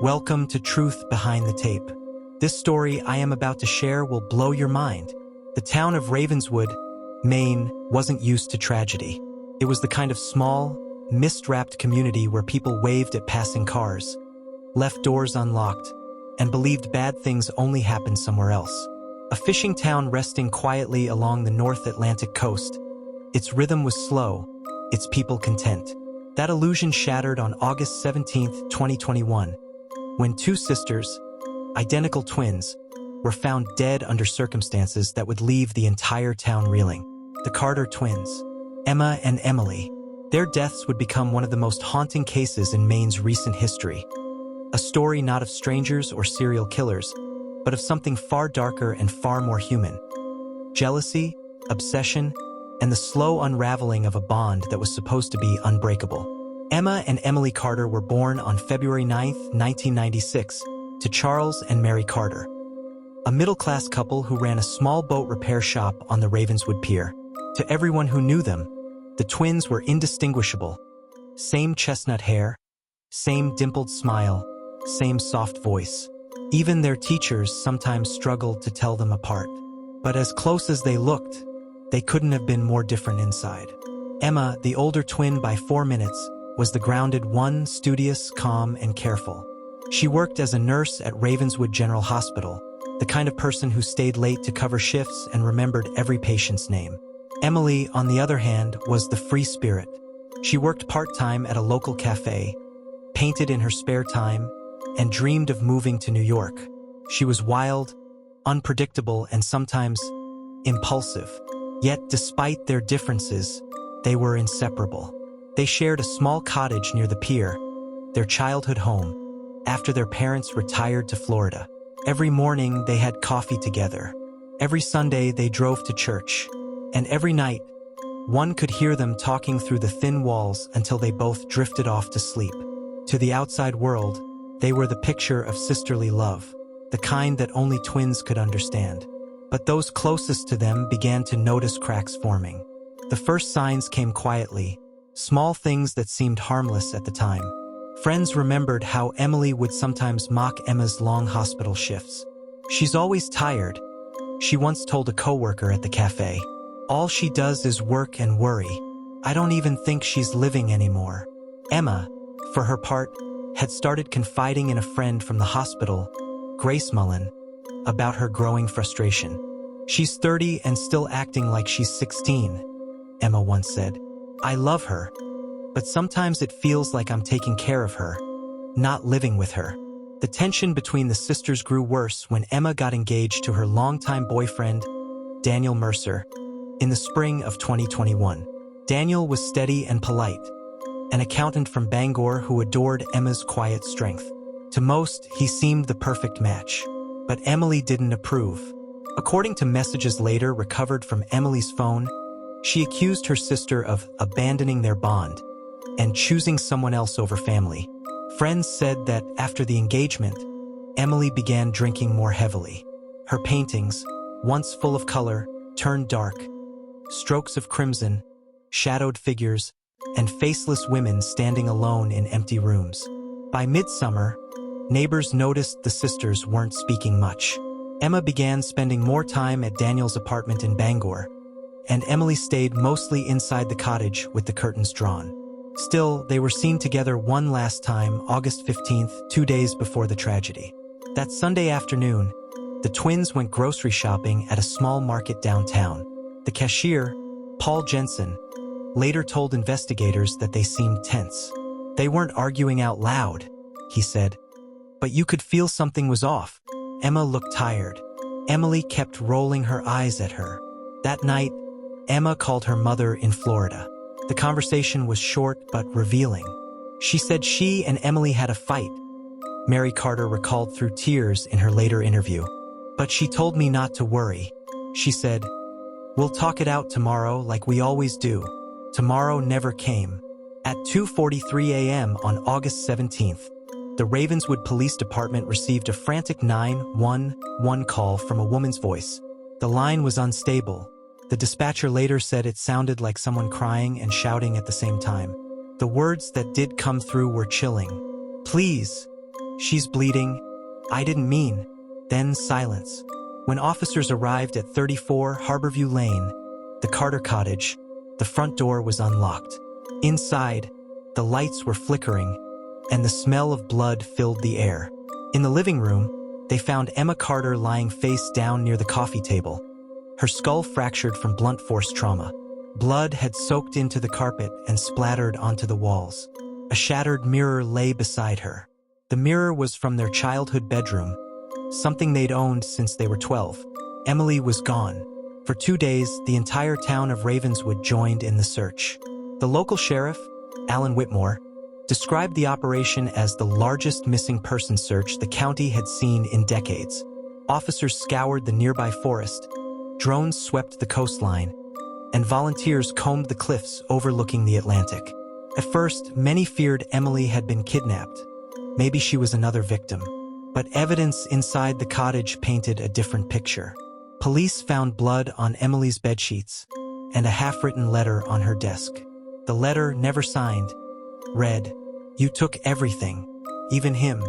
Welcome to Truth Behind the Tape. This story I am about to share will blow your mind. The town of Ravenswood, Maine, wasn't used to tragedy. It was the kind of small, mist-wrapped community where people waved at passing cars, left doors unlocked, and believed bad things only happened somewhere else. A fishing town resting quietly along the North Atlantic coast. Its rhythm was slow, its people content. That illusion shattered on August 17, 2021, when two sisters, identical twins, were found dead under circumstances that would leave the entire town reeling. The Carter twins, Emma and Emily. Their deaths would become one of the most haunting cases in Maine's recent history. A story not of strangers or serial killers, but of something far darker and far more human. Jealousy, obsession, and the slow unraveling of a bond that was supposed to be unbreakable. Emma and Emily Carter were born on February 9, 1996, to Charles and Mary Carter, a middle-class couple who ran a small boat repair shop on the Ravenswood Pier. To everyone who knew them, the twins were indistinguishable. Same chestnut hair, same dimpled smile, same soft voice. Even their teachers sometimes struggled to tell them apart. But as close as they looked, they couldn't have been more different inside. Emma, the older twin by 4 minutes, was the grounded one, studious, calm, and careful. She worked as a nurse at Ravenswood General Hospital, the kind of person who stayed late to cover shifts and remembered every patient's name. Emily, on the other hand, was the free spirit. She worked part-time at a local cafe, painted in her spare time, and dreamed of moving to New York. She was wild, unpredictable, and sometimes impulsive. Yet, despite their differences, they were inseparable. They shared a small cottage near the pier, their childhood home, after their parents retired to Florida. Every morning they had coffee together. Every Sunday they drove to church. And every night, one could hear them talking through the thin walls until they both drifted off to sleep. To the outside world, they were the picture of sisterly love, the kind that only twins could understand. But those closest to them began to notice cracks forming. The first signs came quietly, small things that seemed harmless at the time. Friends remembered how Emily would sometimes mock Emma's long hospital shifts. "She's always tired," she once told a coworker at the cafe. "All she does is work and worry. I don't even think she's living anymore." Emma, for her part, had started confiding in a friend from the hospital, Grace Mullen, about her growing frustration. "She's 30 and still acting like she's 16, Emma once said. "I love her, but sometimes it feels like I'm taking care of her, not living with her." The tension between the sisters grew worse when Emma got engaged to her longtime boyfriend, Daniel Mercer, in the spring of 2021. Daniel was steady and polite, an accountant from Bangor who adored Emma's quiet strength. To most, he seemed the perfect match. But Emily didn't approve. According to messages later recovered from Emily's phone, she accused her sister of abandoning their bond and choosing someone else over family. Friends said that after the engagement, Emily began drinking more heavily. Her paintings, once full of color, turned dark. Strokes of crimson, shadowed figures, and faceless women standing alone in empty rooms. By midsummer, neighbors noticed the sisters weren't speaking much. Emma began spending more time at Daniel's apartment in Bangor, and Emily stayed mostly inside the cottage with the curtains drawn. Still, they were seen together one last time, August 15th, 2 days before the tragedy. That Sunday afternoon, the twins went grocery shopping at a small market downtown. The cashier, Paul Jensen, later told investigators that they seemed tense. "They weren't arguing out loud," he said, "but you could feel something was off." Emma looked tired. Emily kept rolling her eyes at her. That night, Emma called her mother in Florida. The conversation was short but revealing. She said she and Emily had a fight, Mary Carter recalled through tears in her later interview. "But she told me not to worry. She said, 'We'll talk it out tomorrow like we always do.' Tomorrow never came." At 2:43 a.m. on August 17th, the Ravenswood Police Department received a frantic 911 call from a woman's voice. The line was unstable. The dispatcher later said it sounded like someone crying and shouting at the same time. The words that did come through were chilling. "Please, She's bleeding. I didn't mean. Then silence. When officers arrived at 34 Harborview Lane, the Carter cottage, the front door was unlocked. Inside, the lights were flickering, and the smell of blood filled the air. In the living room, they found Emma Carter lying face down near the coffee table, her skull fractured from blunt force trauma. Blood had soaked into the carpet and splattered onto the walls. A shattered mirror lay beside her. The mirror was from their childhood bedroom, something they'd owned since they were 12. Emily was gone. For 2 days, the entire town of Ravenswood joined in the search. The local sheriff, Alan Whitmore, described the operation as the largest missing person search the county had seen in decades. Officers scoured the nearby forest, drones swept the coastline, and volunteers combed the cliffs overlooking the Atlantic. At first, many feared Emily had been kidnapped. Maybe she was another victim. But evidence inside the cottage painted a different picture. Police found blood on Emily's bedsheets and a half-written letter on her desk. The letter, never signed, read, "You took everything, even him.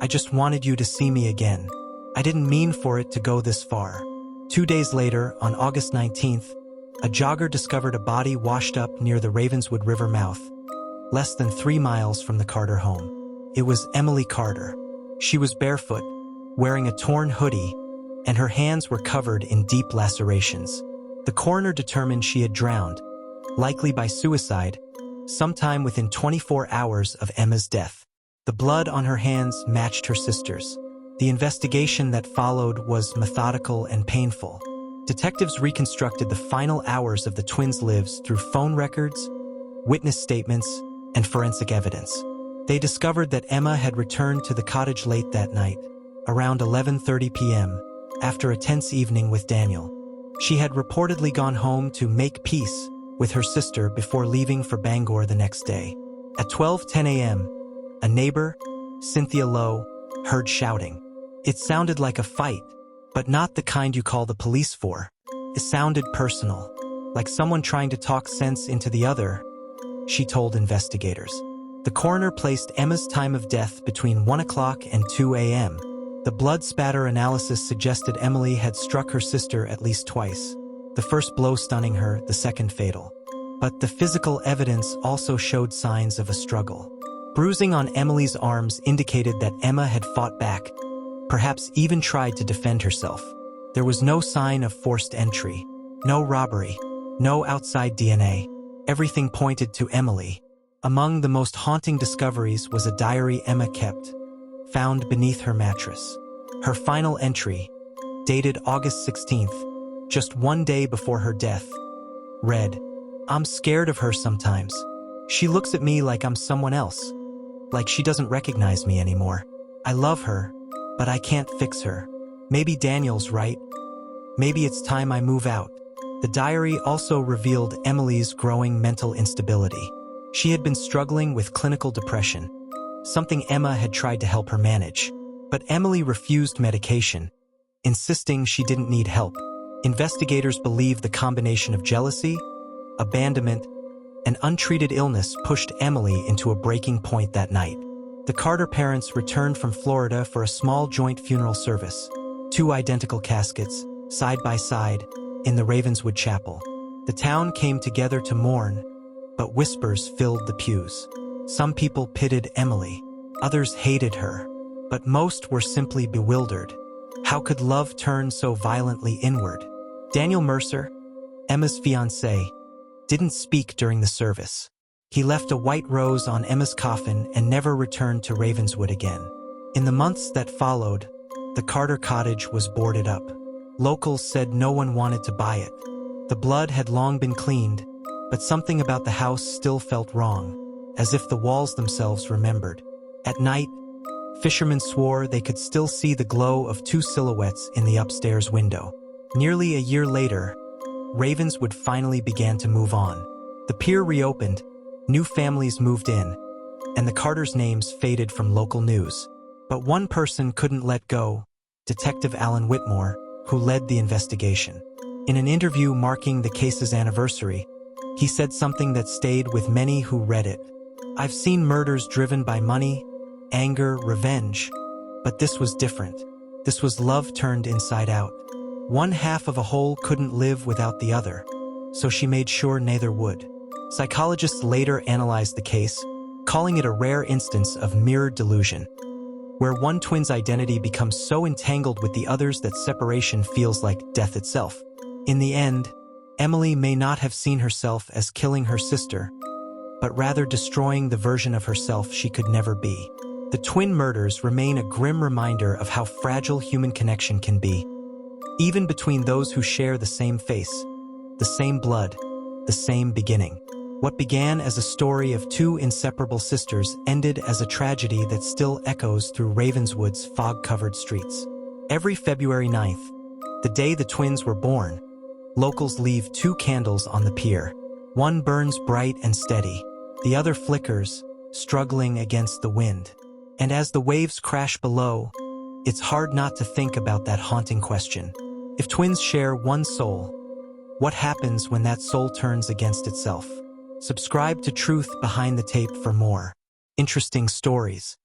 I just wanted you to see me again. I didn't mean for it to go this far." 2 days later, on August 19th, a jogger discovered a body washed up near the Ravenswood River mouth, less than 3 miles from the Carter home. It was Emily Carter. She was barefoot, wearing a torn hoodie, and her hands were covered in deep lacerations. The coroner determined she had drowned, likely by suicide, sometime within 24 hours of Emma's death. The blood on her hands matched her sister's. The investigation that followed was methodical and painful. Detectives reconstructed the final hours of the twins' lives through phone records, witness statements, and forensic evidence. They discovered that Emma had returned to the cottage late that night, around 11:30 p.m., after a tense evening with Daniel. She had reportedly gone home to make peace with her sister before leaving for Bangor the next day. At 12:10 a.m., a neighbor, Cynthia Lowe, heard shouting. It sounded like a fight, but not the kind you call the police for. It sounded personal, like someone trying to talk sense into the other, she told investigators. The coroner placed Emma's time of death between 1 o'clock and 2 a.m. The blood spatter analysis suggested Emily had struck her sister at least twice, the first blow stunning her, the second fatal. But the physical evidence also showed signs of a struggle. Bruising on Emily's arms indicated that Emma had fought back, perhaps even tried to defend herself. There was no sign of forced entry, no robbery, no outside DNA. Everything pointed to Emily. Among the most haunting discoveries was a diary Emma kept, found beneath her mattress. Her final entry, dated August 16th, just 1 day before her death, read, "I'm scared of her sometimes. She looks at me like I'm someone else, like she doesn't recognize me anymore. I love her, but I can't fix her. Maybe Daniel's right. Maybe it's time I move out." The diary also revealed Emily's growing mental instability. She had been struggling with clinical depression, something Emma had tried to help her manage. But Emily refused medication, insisting she didn't need help. Investigators believe the combination of jealousy, abandonment, and untreated illness pushed Emily into a breaking point that night. The Carter parents returned from Florida for a small joint funeral service, 2 identical caskets, side by side, in the Ravenswood chapel. The town came together to mourn, but whispers filled the pews. Some people pitied Emily, others hated her, but most were simply bewildered. How could love turn so violently inward? Daniel Mercer, Emma's fiancé, didn't speak during the service. He left a white rose on Emma's coffin and never returned to Ravenswood again. In the months that followed, the Carter cottage was boarded up. Locals said no one wanted to buy it. The blood had long been cleaned, but something about the house still felt wrong, as if the walls themselves remembered. At night, fishermen swore they could still see the glow of 2 silhouettes in the upstairs window. Nearly a year later, Ravenswood finally began to move on. The pier reopened, new families moved in, and the Carters' names faded from local news. But one person couldn't let go, Detective Alan Whitmore, who led the investigation. In an interview marking the case's anniversary, he said something that stayed with many who read it. "I've seen murders driven by money, anger, revenge. But this was different. This was love turned inside out. One half of a whole couldn't live without the other, so she made sure neither would. Psychologists later analyzed the case, calling it a rare instance of mirror delusion, where one twin's identity becomes so entangled with the other's that separation feels like death itself. In the end, Emily may not have seen herself as killing her sister, but rather destroying the version of herself she could never be. The twin murders remain a grim reminder of how fragile human connection can be, even between those who share the same face, the same blood, the same beginning. What began as a story of two inseparable sisters ended as a tragedy that still echoes through Ravenswood's fog-covered streets. Every February 9th, the day the twins were born, locals leave 2 candles on the pier. One burns bright and steady, the other flickers, struggling against the wind. And as the waves crash below, it's hard not to think about that haunting question. If twins share one soul, what happens when that soul turns against itself? Subscribe to Truth Behind the Tape for more interesting stories.